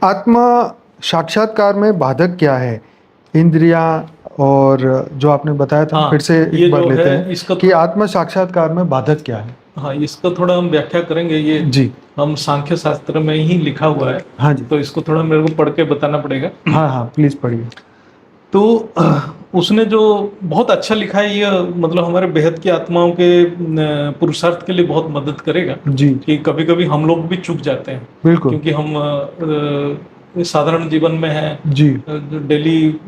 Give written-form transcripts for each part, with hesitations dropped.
आत्म साक्षात्कार में बाधक क्या है? इंद्रियां और जो आपने बताया था, हाँ, फिर से ये एक बार जो लेते है हैं इसका कि आत्म साक्षात्कार में बाधक क्या है? हाँ, इसका थोड़ा हम व्याख्या करेंगे। ये जी। हम सांख्य शास्त्र में ही लिखा हुआ है, हाँ जी। तो इसको थोड़ा मेरे को पढ़ के बताना पड़ेगा। हाँ हाँ, प्लीज पढ़िए। तो उसने जो बहुत अच्छा लिखा है, ये मतलब हमारे बेहद की आत्माओं के पुरुषार्थ के लिए बहुत मदद करेगा। जी कि कभी कभी हम लोग भी चूक जाते हैं, बिल्कुल। क्योंकि हम साधारण जीवन में हैं, जी। डेली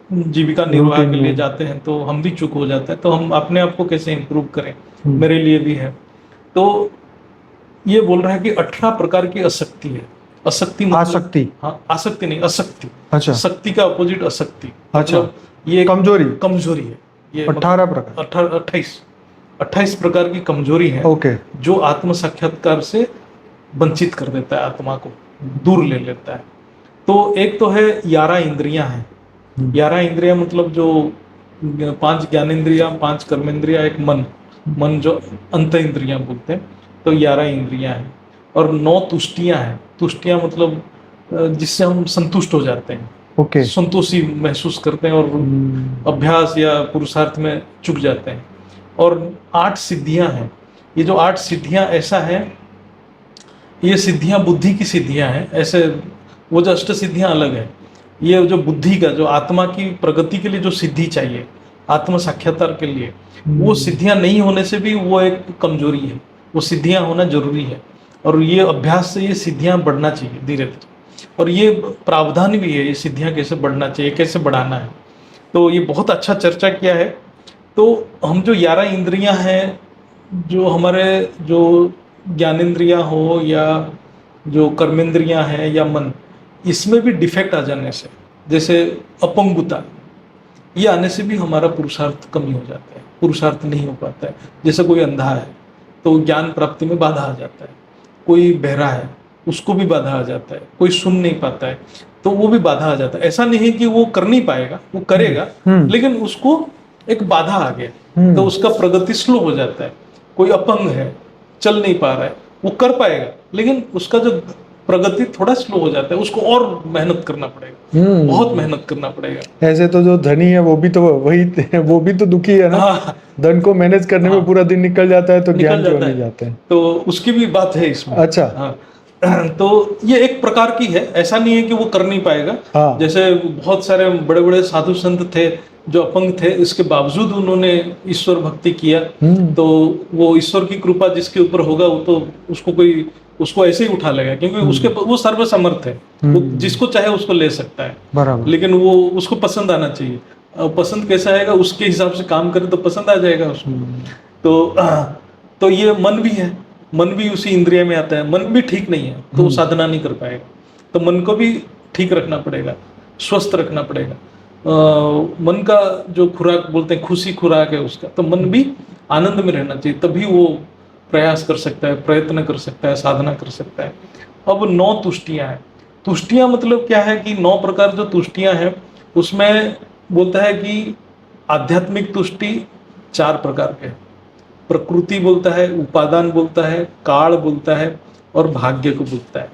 जीविका निर्वाह रूटीन के लिए में। जाते हैं, तो हम भी चूक हो जाते हैं। तो हम अपने आप को कैसे इम्प्रूव करें, हम्म। मेरे लिए भी है। तो ये बोल रहा है कि 18 प्रकार की आसक्ति है। आसक्ति मतलब आसक्ति। हाँ, आसक्ति नहीं, अशक्ति। अच्छा। शक्ति का अपोजिट अशक्ति, अच्छा। मतलब ये कमजोरी। कमजोरी है। ये 18 प्रकार। 28 प्रकार की कमजोरी है, ओके। जो आत्म साक्षात्कार से वंचित कर देता है, आत्मा को दूर ले लेता है। तो एक तो है 11 इंद्रियां हैं। 11 इंद्रियां मतलब जो 5 ज्ञानेंद्रियां, 5 कर्मेंद्रियां, एक मन, मन जो अंत इंद्रियां बोलते हैं। तो 11 इंद्रियां हैं और 9 तुष्टियां हैं। तुष्टियां मतलब जिससे हम संतुष्ट हो जाते हैं, ओके। संतोषी महसूस करते हैं और अभ्यास या पुरुषार्थ में चुक जाते हैं। और 8 सिद्धियां हैं। ये जो 8 सिद्धियां ऐसा है, ये सिद्धियां बुद्धि की सिद्धियां हैं। ऐसे वो जो अष्ट सिद्धियां अलग है, ये जो बुद्धि का, जो आत्मा की प्रगति के लिए जो सिद्धि चाहिए आत्म साक्षात्कार के लिए, वो सिद्धियां नहीं होने से भी वो एक कमजोरी है। वो सिद्धियां होना जरूरी है, और ये अभ्यास से ये सिद्धियां बढ़ना चाहिए धीरे धीरे। और ये प्रावधान भी है, ये सिद्धियां कैसे बढ़ना चाहिए, कैसे बढ़ाना है। तो ये बहुत अच्छा चर्चा किया है। तो हम जो 11 इंद्रियां हैं, जो हमारे जो ज्ञानेंद्रियां हो या जो कर्मेंद्रियां हैं या मन, इसमें भी डिफेक्ट आ जाने से, जैसे अपंगुता, ये आने से भी हमारा पुरुषार्थ कमी हो जाता है, पुरुषार्थ नहीं हो पाता है। जैसे कोई अंधा है तो ज्ञान प्राप्ति में बाधा आ जाता है, कोई बहरा है उसको भी बाधा आ जाता है, कोई सुन नहीं पाता है तो वो भी बाधा आ जाता है। ऐसा नहीं है कि वो कर नहीं पाएगा, वो करेगा, लेकिन उसको एक बाधा आ गया तो उसका प्रगति स्लो हो जाता है। कोई अपंग है, चल नहीं पा रहा है, वो कर पाएगा लेकिन उसका जो प्रगति थोड़ा स्लो हो जाता है, उसको और मेहनत करना पड़ेगा, बहुत मेहनत करना पड़ेगा। ऐसे तो जो धनी है वो भी तो वो भी तो दुखी है ना। हाँ, धन को मैनेज करने में पूरा दिन निकल जाता है, तो ज्ञान निकल क्यों जाता नहीं है, जाते हैं? तो उसकी भी बात है इसमें। अच्छा। हाँ, तो ये एक प्रकार की है, ऐसा नहीं है कि वो कर नहीं पाएगा। हाँ। जैसे बहुत सारे बड़े बड़े साधु संत थे जो अपंग थे, इसके बावजूद उन्होंने ईश्वर भक्ति किया। तो वो ईश्वर की कृपा जिसके ऊपर होगा, वो तो उसको ऐसे ही उठा लेगा, क्योंकि उसके वो सर्वसमर्थ है, वो जिसको चाहे उसको ले सकता है। बराबर। लेकिन वो उसको पसंद आना चाहिए। पसंद कैसा आएगा, उसके हिसाब से काम करे तो पसंद आ जाएगा उसको। तो ये मन भी है, मन भी उसी इंद्रिय में आता है। मन भी ठीक नहीं है तो साधना नहीं कर पाएगा। तो मन को भी ठीक रखना पड़ेगा, स्वस्थ रखना पड़ेगा। मन का जो खुराक बोलते हैं, खुशी खुराक है उसका, तो मन भी आनंद में रहना चाहिए, तभी वो प्रयास कर सकता है, प्रयत्न कर सकता है, साधना कर सकता है। अब 9 तुष्टियां हैं। तुष्टियां मतलब क्या है कि 9 प्रकार जो तुष्टियां हैं, उसमें बोलता है कि आध्यात्मिक तुष्टि 4 प्रकार के, प्रकृति बोलता है, उपादान बोलता है, काल बोलता है और भाग्य को बोलता है।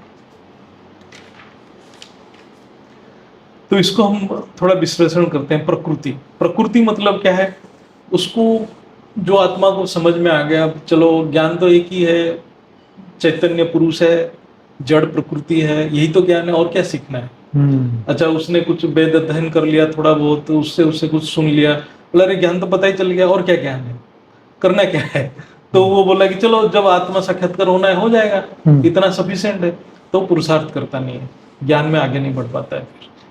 तो इसको हम थोड़ा विश्लेषण करते हैं। प्रकृति मतलब क्या है, उसको जो आत्मा को समझ में आ गया, चलो ज्ञान तो एक ही है, चैतन्य पुरुष है, जड़ प्रकृति है, यही तो ज्ञान है, और क्या सीखना है। अच्छा, उसने कुछ वेद अध्ययन कर लिया थोड़ा बहुत, तो उससे कुछ सुन लिया, बोला अरे ज्ञान तो पता ही चल गया, और क्या ज्ञान है, करना क्या है। तो वो बोला कि चलो जब आत्मा साक्षात्कार होना है हो जाएगा, इतना सफिशिएंट है। तो पुरुषार्थ करता नहीं है, ज्ञान में आगे नहीं बढ़ पाता है।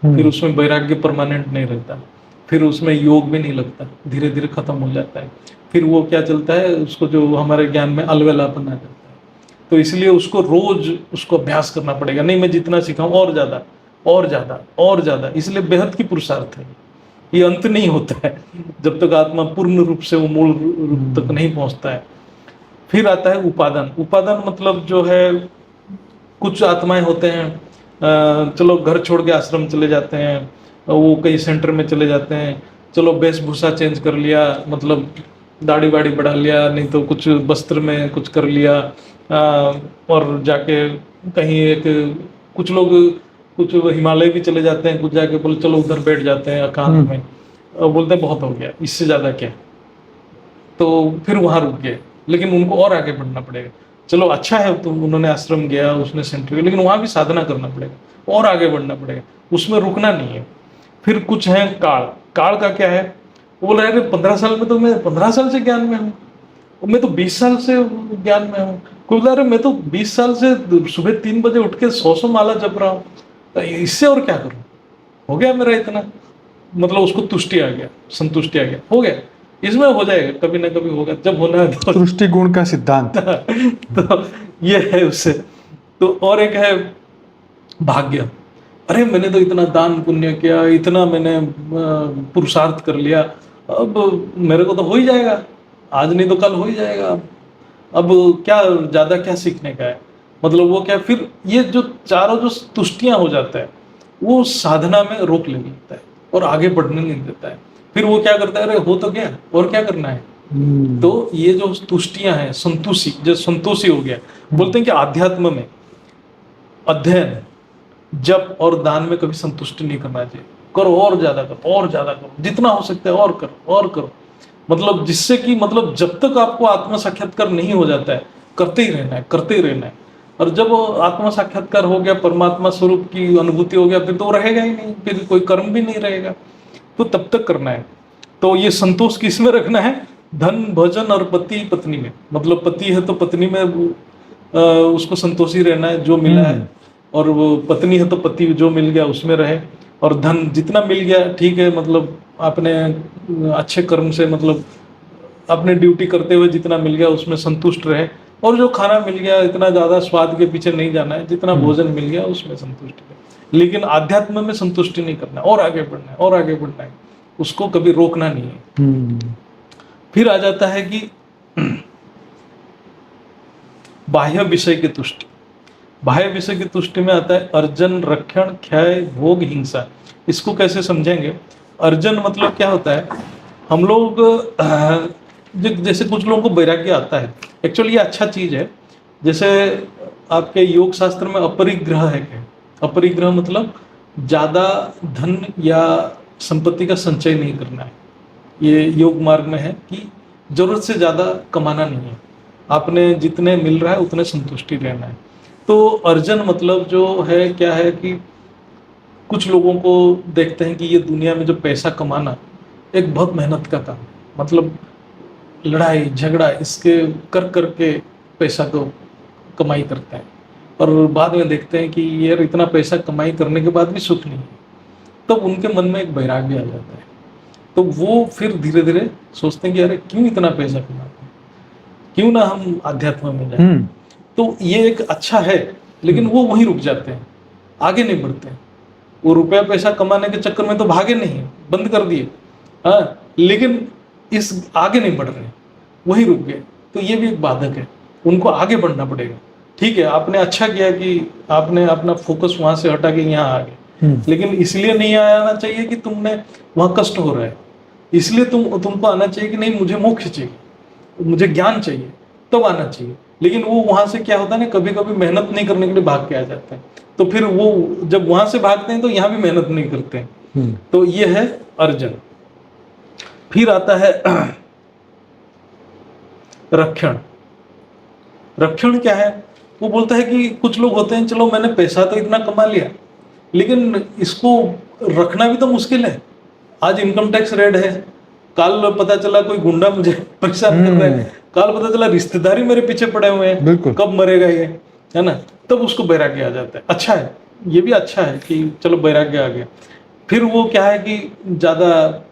फिर उसमें वैराग्य परमानेंट नहीं रहता, फिर उसमें योग भी नहीं लगता, धीरे धीरे खत्म हो जाता है। फिर वो क्या चलता है, उसको जो हमारे ज्ञान में अलवेलापन आ जाता है। तो इसलिए उसको रोज उसको अभ्यास करना पड़ेगा। नहीं, मैं जितना सीखा और ज्यादा और ज्यादा और ज्यादा, इसलिए बेहद की पुरुषार्थ है। ये अंत नहीं होता है जब तक आत्मा पूर्ण रूप से वो मूल रूप तक नहीं पहुंचता है। फिर आता है उपादान। उपादान मतलब जो है, कुछ आत्माएं होते हैं, चलो घर छोड़ के आश्रम चले जाते हैं, वो कई सेंटर में चले जाते हैं, चलो वेशभूषा चेंज कर लिया, मतलब दाढ़ी वाड़ी बढ़ा लिया, नहीं तो कुछ वस्त्र में कुछ कर लिया, और जाके कहीं एक, कुछ लोग कुछ हिमालय भी चले जाते हैं, कुछ जाके बोले चलो उधर बैठ जाते हैं एकांत में, और बोलते हैं बहुत हो गया, इससे ज्यादा क्या। तो फिर वहां रुक गए, लेकिन उनको और आगे बढ़ना पड़ेगा। चलो अच्छा है, तो उन्होंने आश्रम गया, उसने सेंटर गया, लेकिन वहां भी साधना करना पड़ेगा और आगे बढ़ना पड़ेगा, उसमें रुकना नहीं है। फिर कुछ है काल। काल का क्या है, वो बोल रहे हैं 15 साल में तो मैं 15 साल से ज्ञान में हूँ, मैं तो 20 साल से ज्ञान में हूँ। कोई बोला अरे मैं तो 20 साल से सुबह 3 बजे उठ के 100 माला जप रहा हूँ, तो इससे और क्या करूँ, हो गया मेरा इतना, मतलब उसको तुष्टि आ गया, संतुष्टि आ गया, हो गया, इसमें हो जाएगा, कभी ना कभी होगा, जब होना है तो। सृष्टि गुण का सिद्धांत। तो ये है उससे। तो और एक है भाग्य। अरे मैंने तो इतना दान पुण्य किया, इतना मैंने पुरुषार्थ कर लिया, अब मेरे को तो हो ही जाएगा, आज नहीं तो कल हो ही जाएगा, अब क्या ज्यादा क्या सीखने का है, मतलब वो क्या, फिर ये जो चारों जो तुष्टियां हो जाता है, वो साधना में रोक ले लेता है और आगे बढ़ने नहीं देता है। फिर वो क्या करता है, अरे हो तो गया, और क्या करना है। तो ये जो तुष्टियां हैं, संतोषी, जो संतोषी हो गया, बोलते हैं कि आध्यात्म में अध्ययन, जप और दान में कभी संतुष्टि नहीं करना चाहिए। करो और ज्यादा करो, और ज्यादा करो, जितना हो सकता है और करो और करो, मतलब जिससे कि मतलब जब तक आपको आत्म साक्षात्कार नहीं हो जाता है, करते ही रहना है, करते ही रहना है। और जब आत्म साक्षात्कार हो गया, परमात्मा स्वरूप की अनुभूति हो गया, फिर तो रहेगा ही नहीं, फिर कोई कर्म भी नहीं रहेगा, तो तब तक करना है। तो ये संतोष किस में रखना है, धन भजन और पति पत्नी में, मतलब पति है तो पत्नी में उसको संतोषी रहना है जो मिला है, और वो पत्नी है तो पति जो मिल गया उसमें रहे, और धन जितना मिल गया ठीक है, मतलब आपने अच्छे कर्म से, मतलब अपने ड्यूटी करते हुए जितना मिल गया उसमें संतुष्ट रहे, और जो खाना मिल गया इतना ज्यादा स्वाद के पीछे नहीं जाना है, जितना भोजन मिल गया उसमें संतुष्ट है। लेकिन आध्यात्म में संतुष्टि नहीं करना है, और आगे बढ़ना है और आगे बढ़ना है, उसको कभी रोकना नहीं है। फिर आ जाता है कि बाह्य विषय की तुष्टि। बाह्य विषय की तुष्टि में आता है अर्जन, रक्षण, क्षय, भोग, हिंसा। इसको कैसे समझेंगे। अर्जन मतलब क्या होता है, हम लोग जैसे कुछ लोगों को वैराग्य आता है, एक्चुअली ये अच्छा चीज है। जैसे आपके योग शास्त्र में अपरिग्रह है, क्या अपरिग्रह मतलब ज्यादा धन या संपत्ति का संचय नहीं करना है। ये योग मार्ग में है कि जरूरत से ज्यादा कमाना नहीं है, आपने जितने मिल रहा है उतने संतुष्टि रहना है। तो अर्जन मतलब जो है क्या है कि कुछ लोगों को देखते हैं कि ये दुनिया में जो पैसा कमाना एक बहुत मेहनत का काम है, मतलब लड़ाई झगड़ा इसके कर करके पैसा को कमाई करते हैं, और बाद में देखते हैं कि यार इतना पैसा कमाई करने के बाद भी सुख नहीं है, तब उनके मन में एक वैराग्य आ जाता है। तो वो फिर धीरे धीरे सोचते हैं कि अरे क्यों इतना पैसा कमाते हैं, क्यों ना हम आध्यात्म में जाए। तो ये एक अच्छा है, लेकिन वो वहीं रुक जाते हैं, आगे नहीं बढ़ते हैं। वो रुपया पैसा कमाने के चक्कर में तो भागे नहीं, बंद कर दिए, हाँ, लेकिन इस आगे नहीं बढ़ रहे, वहीं रुक गए। तो ये भी एक बाधक है, उनको आगे बढ़ना पड़ेगा। ठीक है, आपने अच्छा किया कि आपने अपना फोकस वहां से हटा के यहाँ आ गए, लेकिन इसलिए नहीं आना चाहिए कि तुमने वहां कष्ट हो रहा है, इसलिए तुमको आना चाहिए कि नहीं मुझे मोक्ष चाहिए, मुझे ज्ञान चाहिए, तब आना चाहिए। लेकिन वो वहां से क्या होता है ना, कभी कभी मेहनत नहीं करने के लिए भाग के आ जाते हैं, तो फिर वो जब वहां से भागते हैं तो यहाँ भी मेहनत नहीं करते हैं। तो ये है अर्जन। फिर आता है रक्षण। रक्षण क्या है, वो बोलता है कि कुछ लोग होते हैं, चलो मैंने पैसा तो इतना कमा लिया, लेकिन इसको रखना भी तो मुश्किल है। आज इनकम टैक्स रेड है, कल पता चला कोई गुंडा मुझे परेशान कर रहा है, कल पता चला रिश्तेदारी मेरे पीछे पड़े हुए हैं, कब मरेगा ये, है ना। तब उसको वैराग्य आ जाता है। अच्छा है, ये भी अच्छा है कि चलो वैराग्य आ गया। फिर वो क्या है कि ज्यादा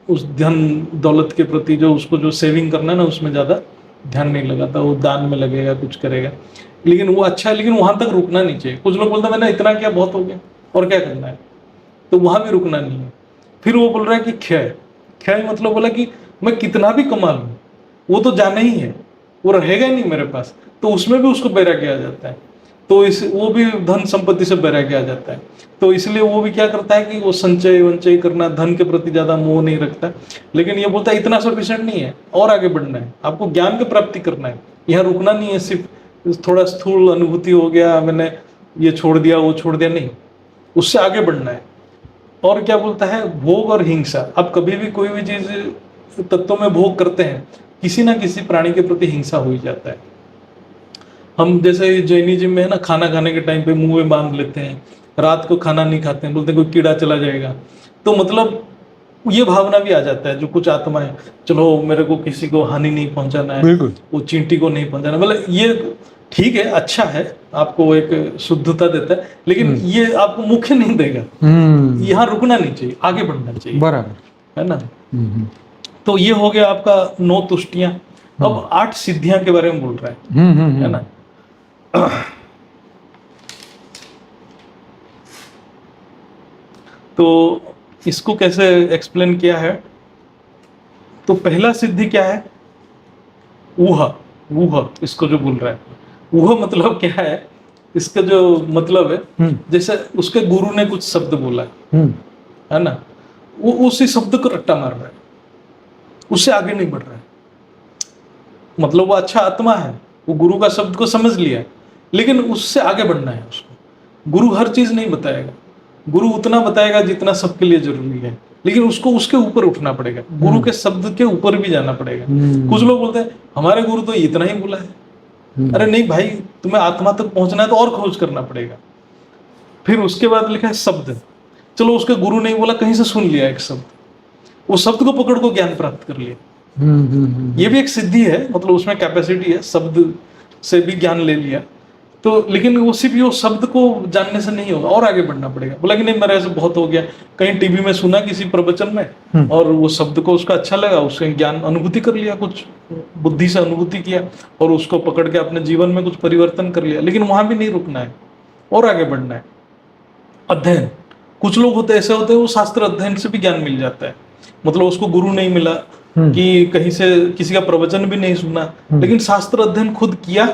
उस धन दौलत के प्रति जो उसको जो सेविंग करना है ना, उसमें ज्यादा ध्यान नहीं लगाता, वो दान में लगेगा, कुछ करेगा। लेकिन वो अच्छा है, लेकिन वहां तक रुकना नहीं चाहिए। कुछ लोग बोलते हैं मैंने इतना किया बहुत हो गया, और क्या करना है, तो वहां भी रुकना नहीं है। फिर वो बोल रहा है कि क्षय। क्षय मतलब बोला कि मैं कितना भी कमा लूं, वो तो जाना ही है, वो रहेगा ही नहीं मेरे पास, तो उसमें भी उसको वैराग्य आ जाता है। तो इस वो भी धन संपत्ति से वैराग्य आ जाता है। तो इसलिए वो भी क्या करता है कि वो संचय वंचय करना, धन के प्रति ज्यादा मोह नहीं रखता। लेकिन ये बोलता है इतना सफिशिएंट नहीं है, और आगे बढ़ना है, आपको ज्ञान की प्राप्ति करना है, यहाँ रुकना नहीं है। सिर्फ थोड़ा स्थूल अनुभूति हो गया, मैंने ये छोड़ दिया वो छोड़ दिया, नहीं, उससे आगे बढ़ना है। और क्या बोलता है, भोग और हिंसा। अब कभी भी कोई भी चीज तत्वों में भोग करते हैं, किसी ना किसी प्राणी के प्रति हिंसा हो ही जाता है। हम जैसे जैनिज्म में है ना, खाना खाने के टाइम पे मुंह में बांध लेते हैं, रात को खाना नहीं खाते हैं, बोलते हैं कोई कीड़ा चला जाएगा। तो मतलब ये भावना भी आ जाता है, जो कुछ आत्माएं, चलो मेरे को किसी को हानि नहीं पहुंचाना है, बिल्कुल। वो चींटी को नहीं पहुंचाना, मतलब ये ठीक है, अच्छा है, आपको एक शुद्धता देता है, लेकिन ये आपको मुख्य नहीं देगा। यहाँ रुकना नहीं चाहिए, आगे बढ़ना चाहिए, बराबर है ना। तो ये हो गया आपका 9 तुष्टियां। अब 8 सिद्धियां के बारे में बोल रहा है ना। तो इसको कैसे एक्सप्लेन किया है, तो पहला सिद्धि क्या है, ऊहा। ऊहा इसको जो बोल रहा है, ऊहा मतलब क्या है, इसका जो मतलब है, जैसे उसके गुरु ने कुछ शब्द बोला है ना, वो उसी शब्द को रट्टा मार रहा है, उससे आगे नहीं बढ़ रहा है। मतलब वो अच्छा आत्मा है, वो गुरु का शब्द को समझ लिया, लेकिन उससे आगे बढ़ना है उसको। गुरु हर चीज नहीं बताएगा, गुरु उतना बताएगा जितना सबके लिए जरूरी है, लेकिन उसको उसके ऊपर उठना पड़ेगा, गुरु के शब्द के ऊपर भी जाना पड़ेगा। कुछ लोग बोलते हैं हमारे गुरु तो इतना ही बोला है। अरे नहीं भाई, तुम्हें आत्मा तक पहुंचना है तो और खोज करना पड़ेगा। फिर उसके बाद लिखा है शब्द। चलो उसके गुरु नहीं बोला, कहीं से सुन लिया एक शब्द, वो शब्द को पकड़ को ज्ञान प्राप्त कर लिया। ये भी एक सिद्धि है, मतलब उसमें कैपेसिटी है, शब्द से भी ज्ञान ले लिया। तो लेकिन वो सिर्फ वो शब्द को जानने से नहीं होगा, और आगे बढ़ना पड़ेगा। बोला कि नहीं मेरा ऐसे बहुत हो गया, कहीं टीवी में सुना किसी प्रवचन में, और वो शब्द को उसका अच्छा लगा, उसके ज्ञान अनुभूति कर लिया, कुछ बुद्धि से अनुभूति किया, और उसको पकड़ के अपने जीवन में कुछ परिवर्तन कर लिया। लेकिन वहां भी नहीं रुकना है, और आगे बढ़ना है। अध्ययन, कुछ लोग होते ऐसे होते हैं, वो शास्त्र अध्ययन से भी ज्ञान मिल जाता है, मतलब उसको गुरु नहीं मिला कि कहीं से किसी का प्रवचन भी नहीं सुना, लेकिन शास्त्र अध्ययन खुद किया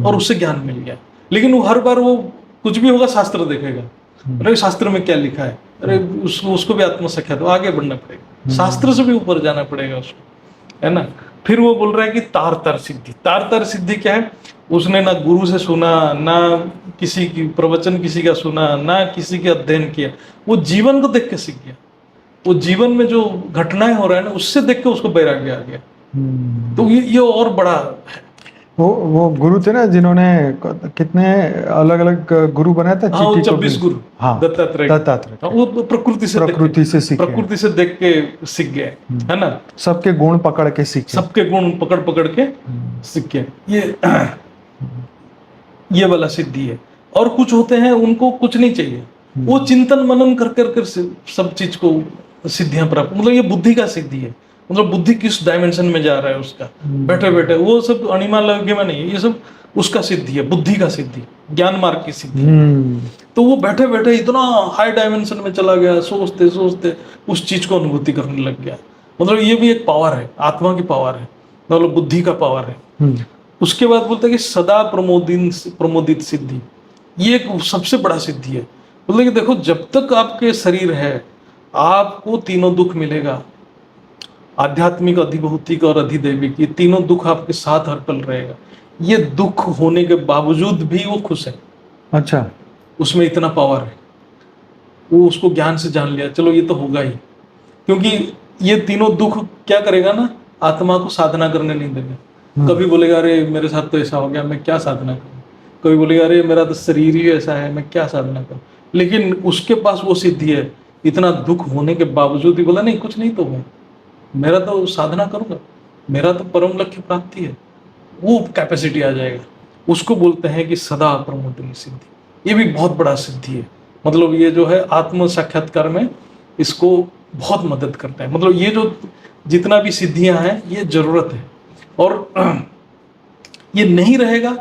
और उससे ज्ञान मिल गया। लेकिन वो हर बार वो कुछ भी होगा शास्त्र देखेगा, अरे शास्त्र में क्या लिखा है, अरे उसको भी आत्मसख्या, तो आगे बढ़ना पड़ेगा, शास्त्र से भी ऊपर जाना पड़ेगा उसको, है ना। फिर वो बोल रहा है कि तार तार सिद्धि। तार तार सिद्धि क्या है, उसने ना गुरु से सुना, ना किसी की प्रवचन किसी का सुना, ना किसी के अध्ययन किया, वो जीवन को देख के सीख गया। वो जीवन में जो घटनाएं हो रहा है ना, उससे देख के उसको वैराग्य आ गया। तो ये और बड़ा है। वो गुरु थे ना जिन्होंने कितने अलग अलग गुरु बनाए थे, हाँ, 26 गुरु, हाँ, दत्तात्रेय, वो प्रकृति से देख के सीख गए, है ना। सबके गुण पकड़ के सीखे, सबके गुण पकड़ के सीख गए। ये वाला सिद्धि है। और कुछ होते हैं उनको कुछ नहीं चाहिए, वो चिंतन मनन कर सब चीज को सिद्धियां प्राप्त, मतलब ये बुद्धि का सिद्धि है। मतलब बुद्धि किस डायमेंशन में जा रहा है उसका, बैठे बैठे वो सब अणिमा लगे में नहीं है, ये सब उसका सिद्धि है, बुद्धि का सिद्धि, ज्ञान मार्ग की सिद्धि। तो वो बैठे बैठे इतना हाई डायमेंशन में चला गया, सोचते सोचते उस चीज को अनुभूति करने लग गया। मतलब ये भी एक पावर है, आत्मा की पावर है, मतलब बुद्धि का पावर है। उसके बाद बोलते हैं कि सदा प्रमोदित सिद्धि, ये एक सबसे बड़ा सिद्धि है। मतलब कि देखो, जब तक आपके शरीर है आपको तीनों दुख मिलेगा, आध्यात्मिक, अधिभौतिक और अधिदैविक, ये तीनों दुख आपके साथ हर पल रहेगा। ये दुख होने के बावजूद भी वो खुश है। अच्छा, उसमें इतना पावर है, वो उसको ज्ञान से जान लिया, चलो ये तो होगा ही, क्योंकि ये तीनों दुख क्या करेगा ना, आत्मा को साधना करने नहीं देगा। कभी बोलेगा अरे मेरे साथ तो ऐसा हो गया, मैं क्या साधना करूं, कभी बोलेगा अरे मेरा तो शरीर ही ऐसा है, मैं क्या साधना करूं। लेकिन उसके पास वो सिद्धि है, इतना दुख होने के बावजूद भी बोला नहीं कुछ नहीं तो हो, मेरा तो साधना करूंगा, मेरा तो परम लक्ष्य प्राप्ति है, वो कैपेसिटी आ जाएगा। उसको बोलते हैं कि सदा प्रमोदिनी सिद्धि। ये भी बहुत बड़ा सिद्धि है। मतलब ये जो है आत्म साक्षात्कार में इसको बहुत मदद करता है। मतलब ये जो जितना भी सिद्धियां हैं ये जरूरत है, और ये नहीं रहेगा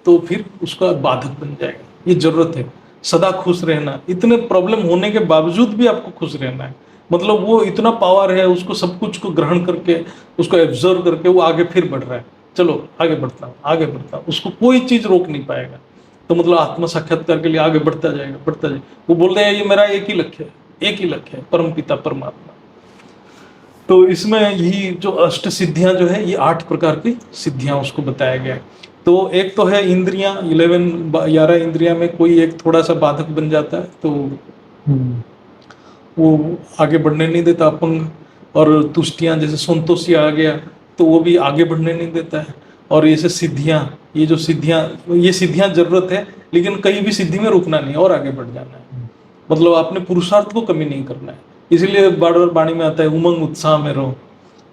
तो फिर उसका बाधक बन जाएगा। ये जरूरत है, सदा खुश रहना, इतने प्रॉब्लम होने के बावजूद भी आपको खुश रहना है। मतलब वो इतना पावर है, उसको सब कुछ को ग्रहण करके, उसको एब्जर्व करके वो आगे फिर बढ़ रहा है, चलो आगे बढ़ता हूँ, उसको कोई चीज रोक नहीं पाएगा। तो मतलब आत्म साक्षात्कार के लिए आगे बढ़ता जाएगा। वो बोल रहे हैं ये मेरा एक ही लक्ष्य है, परम पिता परमात्मा। तो इसमें यही जो अष्ट सिद्धियां जो है, ये 8 प्रकार की सिद्धियां उसको बताया गया है। तो एक तो है इंद्रियां, 11 इंद्रियां में कोई एक थोड़ा सा बाधक बन जाता है तो वो आगे बढ़ने नहीं देता अपंग। और तुष्टियां जैसे संतोषी आ गया तो वो भी आगे बढ़ने नहीं देता है। और ये सिद्धियां, ये सिद्धियां जरूरत है, लेकिन कहीं भी सिद्धि में रुकना नहीं और आगे बढ़ जाना है। मतलब आपने पुरुषार्थ को कमी नहीं करना है। इसीलिए बार बार वाणी में आता है उमंग उत्साह में रहो।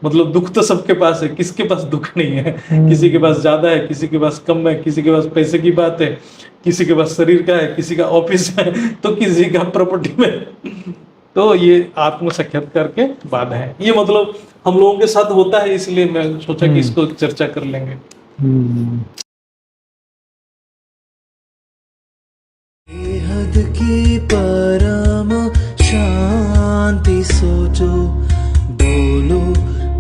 मतलब दुख तो सबके पास है, किसके पास दुख नहीं है? किसी के पास ज्यादा है, किसी के पास कम है, किसी के पास पैसे की बात है, किसी के पास शरीर का है, किसी का ऑफिस है, तो किसी का प्रॉपर्टी में। तो ये आत्म साक्षात्कार के बाद है। ये मतलब हम लोगों के साथ होता है, इसलिए मैं सोचा कि इसको चर्चा कर लेंगे। बेहद की परम शांति सोचो, बोलो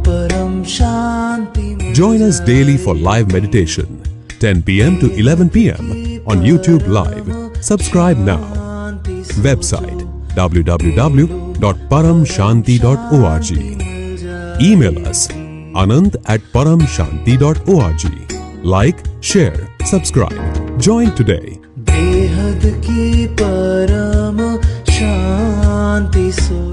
परम शांति। Join us daily for live meditation, 10 p.m. to 11 p.m. on YouTube Live. Subscribe now. Website www.paramshanti.org. Email us anant@paramshanti.org. Like, share, subscribe. Join today. बेहद की परम शांति सोचो।